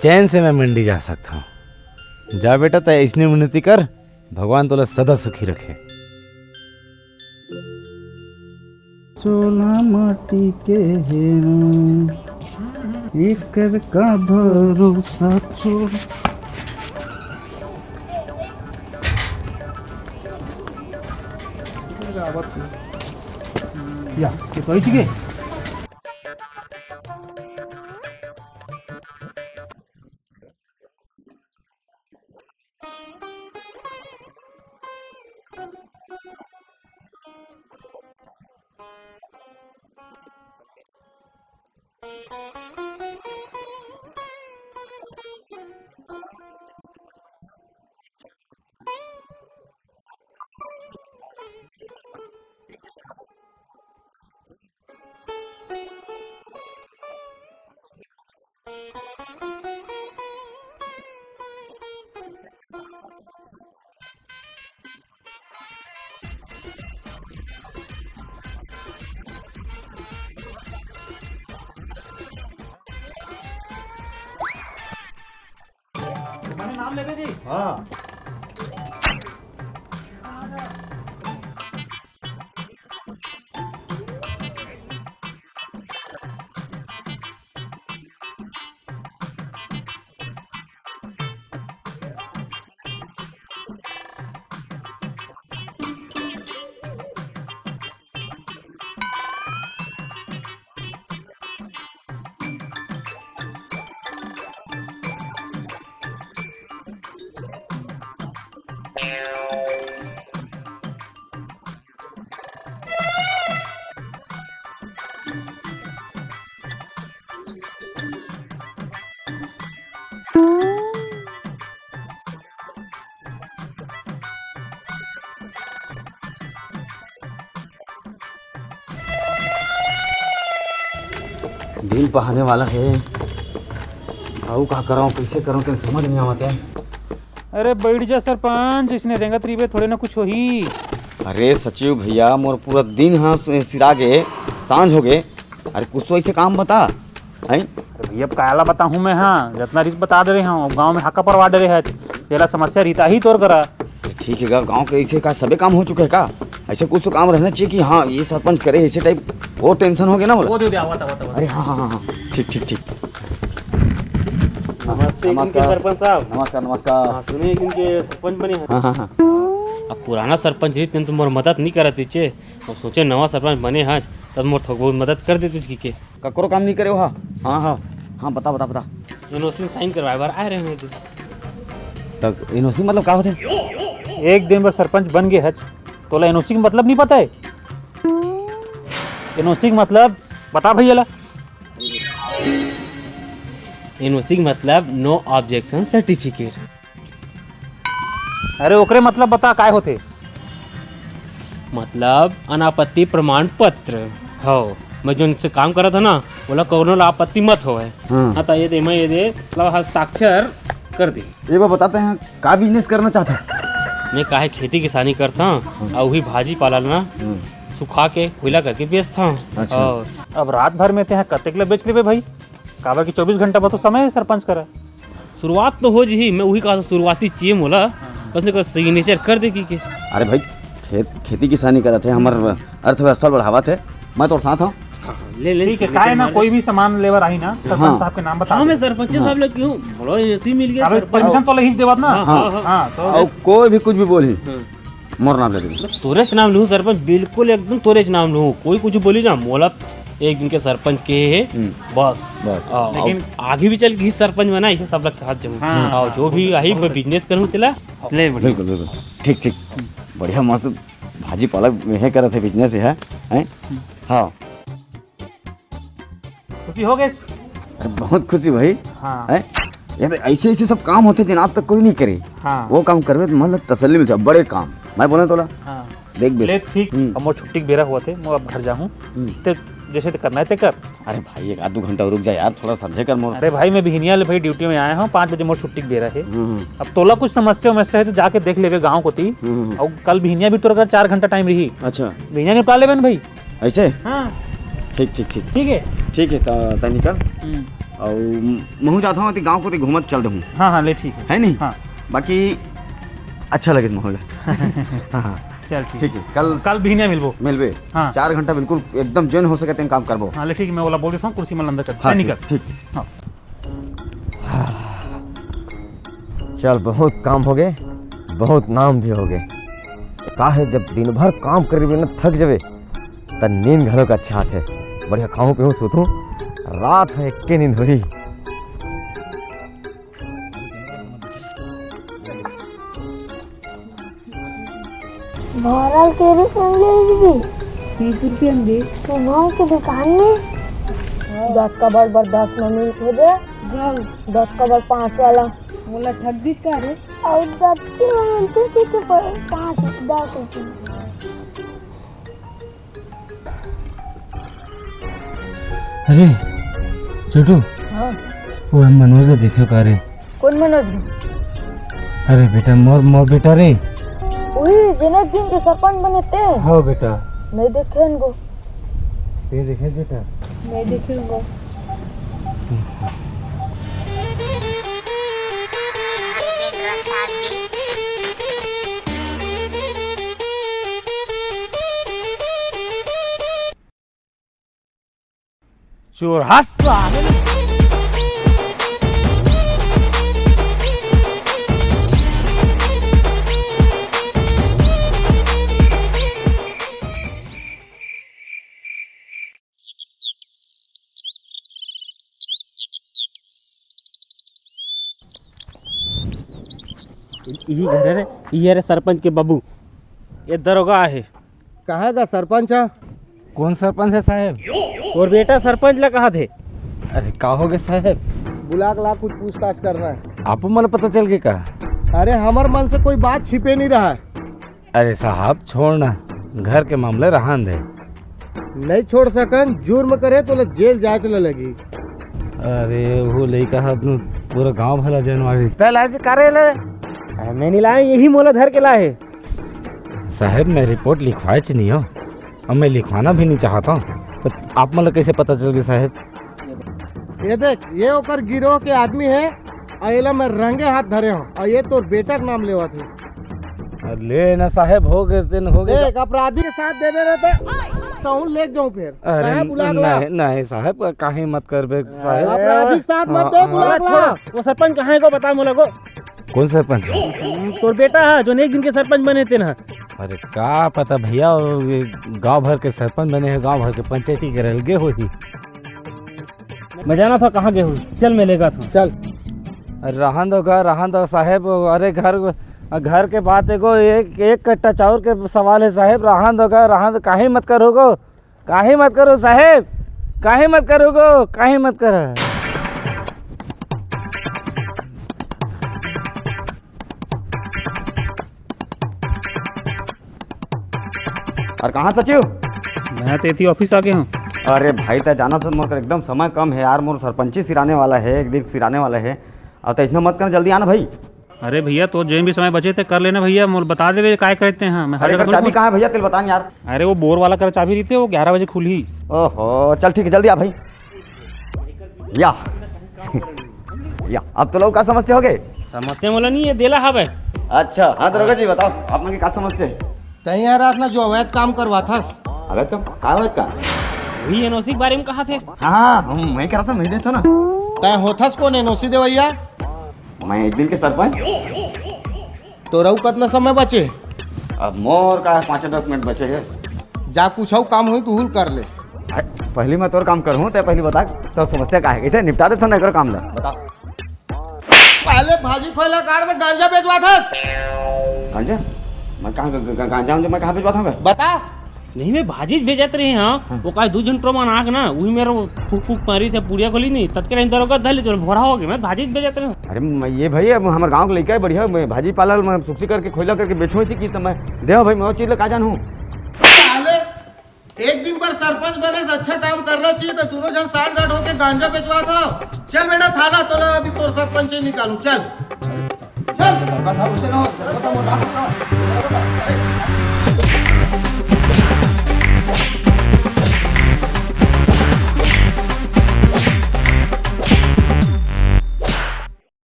चैन से मैं मंडी जा सकता हूँ जा बेटा तो ऐसी उन्नति कर भगवान तोला सदा सुखी रखे सोना माटी के एकर का भरोसा छोड़ या ये कही थी के नाम ले जी हाँ दिन पहाने वाला है आओ क्या कराऊँ कैसे करूँ क्या समझ नहीं आता है अरे बैठ जा सरपंच इसने रेंगत रीबे थोड़े ना कुछ हो ही अरे सचिव भैया मोर पूरा दिन हाँ सिरा गए सांझ हो गए अरे कुछ तो ऐसे काम बता है भैया काला बताऊँ मैं हाँ जितना रिस्क बता दे रहे हूँ गांव में हाका परवा दे रहे हैं तेरा समस्या रीता ही तोड़ करा ठीक है गांव के ऐसे का सभी काम हो चुके हैं का ऐसे कुछ तो काम रहना चाहिए कि हाँ ये सरपंच करे ऐसे टाइप वो टेंशन हो गया ना वो दे दे आवा अरे हाँ हाँ हाँ ठीक ठीक ठीक नमस्ते सरपंच साहब नमस्कार नमस्कार हाँ सुनिए इनके सरपंच बने हैं हाँ हाँ हाँ अब पुराना सरपंच रही तेन तो मोर मदद नहीं करा थी और सोचे नवा सरपंच बने हाँ तब मोर थोड़ा बहुत मदद कर देती थी के ककरो काम नहीं करे हो हाँ हाँ हाँ हाँ बता बता बता एनओसी साइन करवाए बार आए रहे हैं तक एनओसी मतलब क्या होते एक दिन में सरपंच बन गए हज तोला एनओसी का मतलब नहीं पता है एनओसी का मतलब बता भैया एनओसी मतलब नो ऑब्जेक्शन सर्टिफिकेट अरे ओकरे मतलब बता काय होते मतलब अनापत्ति प्रमाण पत्र हो मैं जो इनसे काम करा था ना बोला कोनो आपत्ति मत हो है हाँ तो ये दे मैं ये दे हस्ताक्षर कर दी ये बात बताते हैं का बिजनेस करना चाहता है मैं काहे खेती किसानी करता हूँ और वही भाजी पालन ना सुखा के खुला करके बेचता हूँ अच्छा। और अब रात भर में ते कतेक ले बेच लेबे भाई काबर की 24 घंटा बा तो समय है सरपंच करा शुरुआत तो हो जी मैं वही कहा था शुरुआती चाहिए मोला उसने कोई सिग्नेचर कर दे की के। अरे भाई खेती किसानी करते हैं, हमार अर्थव्यवस्था बढ़ावा थे, मैं तो साथ हूँ। ले ठीक है, काहे ना कोई भी सामान लेवर आई ना सरपंच साहब के नाम बता। हाँ मैं सरपंच साहब ले क्यों बड़ा ऐसी मिल गया अबे परमिशन तो लेहिस देवत ना। हाँ तो और कोई भी कुछ भी बोली मोर नाम ले दे। तोरे नाम लूँ सरपंच, बिल्कुल एकदम तोरे नाम लूँ, कोई कुछ बोली ना मोला एक दिन के सरपंच के है बस। लेकिन आगे भी चल के सरपंच बना इसे सब लोग हाथ जम। हाँ जो भी आई मैं बिजनेस करूँ तेला ले। बिल्कुल बिल्कुल ठीक ठीक, बढ़िया मस्त भाजी पालक में करे थे बिजनेस है। हाँ खुशी हो गए। अरे बहुत खुशी भाई। हाँ है ये तो ऐसे ऐसे सब काम होते जिन आज तक कोई नहीं करे। हाँ वो काम करवे तो मतलब तसल्ली मिलता, बड़े काम मैं बोले तोला। हाँ देख ले ठीक। अब मोर छुट्टी के बेरा हुआ थे, मैं अब घर जाऊँ ते जैसे ते करना है ते कर। अरे भाई एक आध 2 घंटा रुक जा यार, थोड़ा समझे कर मोर। अरे भाई मैं बिहनिया ले भाई ड्यूटी में आया हूँ, 5 बजे मोर छुट्टी के बेरा है। अब तोला कुछ समस्या है तो जाके देख लेवे गाँव को ती। और कल बिहनिया भी तोरा 4 घंटा टाइम रही। अच्छा बिहनिया निपटा लेवे भाई ऐसे। हाँ ठीक ठीक ठीक ठीक है ठीक है ता निकल। और मैं जाता हूँ गाँव को घूमत चल दूँ। हाँ ले ठीक है नहीं। हाँ बाकी अच्छा लगे इस माहौल। हाँ चल ठीक है, कल बिहनिया मिलबे। हाँ 4 घंटा बिल्कुल एकदम जैन हो सके काम करबो। हाँ ले ठीक है, मैं बोला बोल देता हूँ कुर्सी में अंदर कर। हाँ, निकल ठीक। हाँ चल बहुत काम हो गए, बहुत नाम भी हो गए। का है जब दिन भर काम कर ना थक जावे तब नींद घरों का अच्छा है। बढ़िया खाऊं पीऊं सुतूं, रात है एक के नींद हुई। भरल केरी भी 20 रुपये में दे सुबह की दुकान में। दस का बड़ 10 में मिल के दे, 10 का बड़ 5 वाला बोला ठग दिस का रे। और 10 की मिलते कितने 5 10 रुपये। अरे छोटू हाँ वो हम मनोज ने देखो का रे। कौन मनोज? अरे बेटा मोर बेटा रे। वही जिन्हें दिन के सरपंच बने थे। हाँ बेटा नहीं देखे इनको। ये देखे बेटा नहीं देखे इनको। चोरहास यही घर है रे, ये रे सरपंच के बाबू, ये दरोगा है। कहाँ का सरपंच है? कौन सरपंच है साहब? और बेटा सरपंच ला कहा थे? अरे का हो गए साहब? बुला ला कुछ पूछताछ कर रहा है। आप मन पता चल गया का? अरे हमार मन से कोई बात छिपे नहीं रहा है। अरे साहब छोड़ना, घर के मामले रहन दे। नहीं छोड़ सकन, जुर्म करे तो जेल जाए चले लगी। अरे वो लड़का हाथ में पूरा गांव भला जनवारी पहला करे ले। मैं नहीं लाया, यही मोला धर के लाए। साहब मैं रिपोर्ट लिखवाए नहीं हो और मैं लिखवाना भी नहीं चाहता हूँ, तो आप मतलब कैसे पता चल गया साहब? ये देख, ये ओकर गिरोह के आदमी है, अयला मैं रंगे हाथ धरे हूँ और ये तोर बेटा का नाम लेवा थे। ले ना साहब, हो गए दिन हो गए। देख अपराधी के साथ देवे रहते तो ले जाऊँ फिर। अरे बुला ला। नहीं साहब, काहे मत कर बे साहब। अपराधी के साथ मत दे, बुला ला। वो सरपंच कहाँ है को बता मोला को। कौन सरपंच? तोर बेटा है जो एक दिन के सरपंच बने थे ना। अरे का पता भैया, गांव भर के सरपंच बने हैं, गांव भर के पंचायती के रलगे हो ही। मैं जाना था कहाँ गए हुई, चल मिलेगा था। चल रहन दो साहब। अरे घर के बात एगो एक कट्टा चाउर के सवाल है साहब। रहन दो काहे मत करोगो, काहे मत करो साहब, काहे मत करोगो, काहे मत करो। और कहाँ सचिव? मैं तो इतनी ऑफिस आ गया हूँ। अरे भाई तो जाना था मोर एकदम समय कम है यार, मोर सरपंची सिराने वाला है, एक दिन सिराने वाला है। अब तो इतना मत करना, जल्दी आना भाई। अरे भैया तो जो भी समय बचे थे कर लेना भैया, मोल बता दे काय करते हैं। मैं अरे चाबी कहाँ है भैया, तेल बता यार। अरे वो बोर वाला कर चाबी रहती है, वो 11 बजे खुली। ओहो चल ठीक है, जल्दी आ भाई। या अब तो लोग का समस्या हो गए। समस्या मोला नहीं है देला हवे। अच्छा हाँ दरोगा जी बताओ आप मन की क्या समस्या है? तय यहाँ रात ना जो अवैध काम करवा था। अवैध काम का अवैध का? वही एनओसी के बारे में कहा थे। हाँ मैं कह रहा था मैं देता ना। तय होथस कौन एनओसी देवैया? मैं एक दिन के सरपंच। तो रहू कितना समय बचे? अब मोर का 5-10 मिनट बचे है। जा कुछ काम हुई तो हुल कर ले। पहले मैं तोर काम करूँ तो पहले बता तो समस्या का है कैसे निपटा दे ना काम ला बता। पहले भाजी खोला कार्ड में गांजा बेचवा था। गांजा? मैं कहाँ गांजा मैं कहाँ बेचवा था? बता। नहीं मैं भाजी भेजत रहे हाँ वो का 2 जन प्रमाण आग ना वही मेरा फूक फूक मारी से पुड़िया खोली नहीं तत्काल दरोगा धले तो भरा हो गया मैं भाजी भेजत रहे। अरे मैं ये भाई हमारे गांव के लड़का है बढ़िया मैं भाजी पालल मैं सुखसी करके खोला करके बेचू थी कि तो मैं देव भाई मैं और चीज का जानू। पहले एक दिन पर सरपंच बने से अच्छा काम करना चाहिए तो दोनों जन साठ गांठ होके गांजा बेचवा था। चल बेटा थाना तो ना अभी तोर सरपंच ही निकालू चल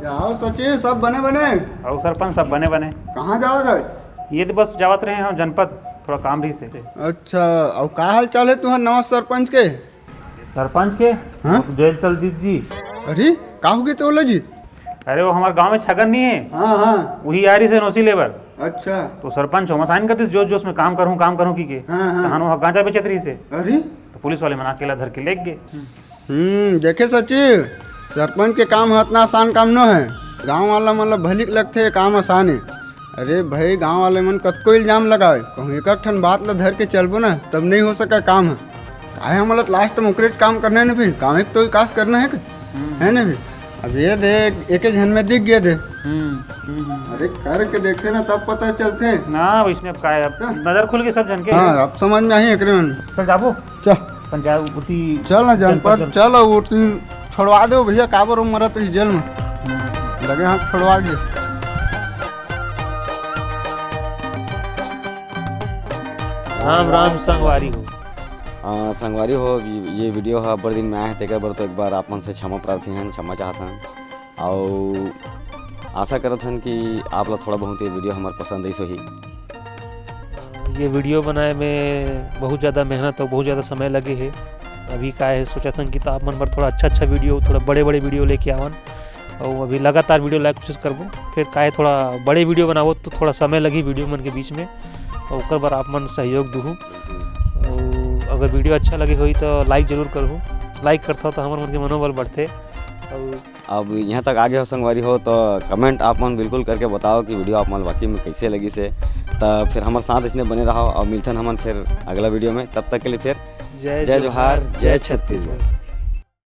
जाओ सचिव सब बने बने। और सरपंच सब बने बने। कहाँ जाओ सर? ये तो बस जावत रहे हम जनपद थोड़ा काम भी से। अच्छा और का हाल चाल है तुम्हारे नवा सरपंच के? सरपंच के हाँ? जय तलजीत जी। अरे का हो गए तो बोलो जी? अरे वो हमारे गांव में छगन नहीं है। हाँ हाँ वही आ रही से नौसी लेबर। अच्छा तो सरपंच हो साइन कर दी जोश जोश में काम करूँ की के हाँ, हाँ। कहानो गांजा बेचत रही से। अरे तो पुलिस वाले मना अकेला धर के ले गए। देखे सचिव सरपंच के काम इतना आसान काम न है। गांव वाला मतलब भलिक लगते काम आसान है। अरे भाई गांव वाले मन कतको इल्जाम लगाए कहूँ एक ठन बात ला धर के चलबो ना तब नहीं हो सका काम है काहे मतलब लास्ट में उकरेज काम करने ने फिर गाँव तो विकास करना है ना फिर। अब ये दे एक झन में दिख गए दे। अरे करके देखते ना तब पता चलते ना वैष्णव का है अब नजर खुल के सब जन के। हाँ अब समझ में आई एकरे मन। चल जाबो चल पंचायत चल ना जनपद चलो उठी छोड़वा दो भैया काबर मरत रही जेल में लगे हाथ छोड़वा दे। राम राम संगवारी हो। संगवारी हो ये वीडियो है बड़े दिन में आए थे बर तो एक बार आप मन से क्षमा प्रार्थी हैं क्षमा चाहता हूँ और आशा करत हन कि आप लोग थोड़ा बहुत ये वीडियो हमारे पसंद ऐसे ही। ये वीडियो बनाए में बहुत ज़्यादा मेहनत और बहुत ज़्यादा समय लगे है। अभी का है सोचा था कि आप मन पर थोड़ा अच्छा वीडियो थोड़ा बड़े वीडियो लेके आवन और अभी लगातार वीडियो लाइक कोशिश करबो फिर काहे थोड़ा बड़े वीडियो बनावो तो थोड़ा समय लगी वीडियो मन के बीच में और ओकर बार आप मन सहयोग दूँ। और अगर वीडियो अच्छा लगे हुई तो लाइक जरूर करूँ लाइक करता तो हमारे मन के मनोबल बढ़ते। और अब यहाँ तक आगे हो संगवारी हो तो कमेंट आप मन बिल्कुल करके बताओ कि वीडियो आप मन वाकई में कैसे लगी से तो फिर हमारे साथ इसने बने रहो और मिलते हैं हम फिर अगला वीडियो में तब तक के लिए फिर जय जोहार जय छत्तीसगढ़।